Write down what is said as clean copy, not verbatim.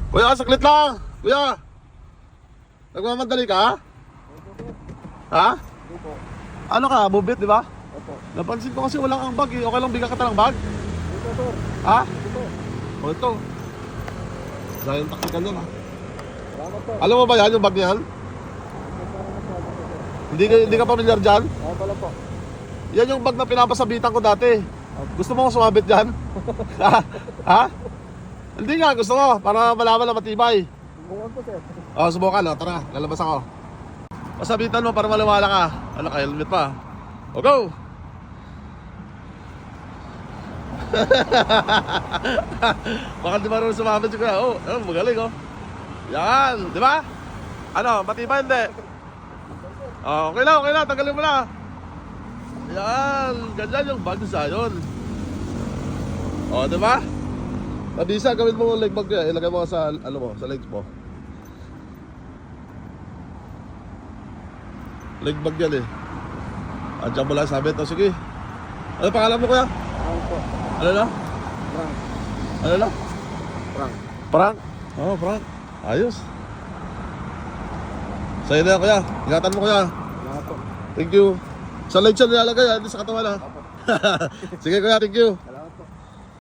Kuya, saklit lang. Kuya. Nagmamadali ka? Ha? Opo. Ano ka, bubit, di ba? Opo. Napansin ko kasi walang ang bag eh. Okay lang bigyan ka ng bag? Ito, sir. Ha? Ito. O ito. Sayang taktikan yan ha. Salamat po. Alam mo ba yan, yung bag niyan? Hindi ka pamilyar dyan? Ako pala po. Yan yung bag na pinapasabitan ko dati. Gusto mo sumabit dyan? Ha? Hindi nga, gusto ko. Para malaman na matibay. Bukan po, sir. O, subukan o. Tara, lalabas ako. Pasabitan mo para maliwala ka. Ano ka, helmet pa. O, go! Baka di ba rin sumabit si kuya? Oh, magaling oh. Yan, di ba? Ano, matibay hindi? Oh, okay na, tanggalin mo na. Yan, ganyan yung bag sa yun. O, di ba? Nabisa, gawin mo leg bag yan. Ilagay mo sa, ano mo, sa legs mo. Leg bag yan eh. Andiyan mo lang sabit. O, sige. Ano pangalan mo kuya? Frank po. Ano na? Frank. Ano na? Frank. Frank? Oo, Frank. Ayos. Sa'yo na yan kuya. Ingatan mo kuya. Salamat po. Thank you. Sa legs yan nilalagay ha, hindi sa katawan ha. Sige kuya, thank you.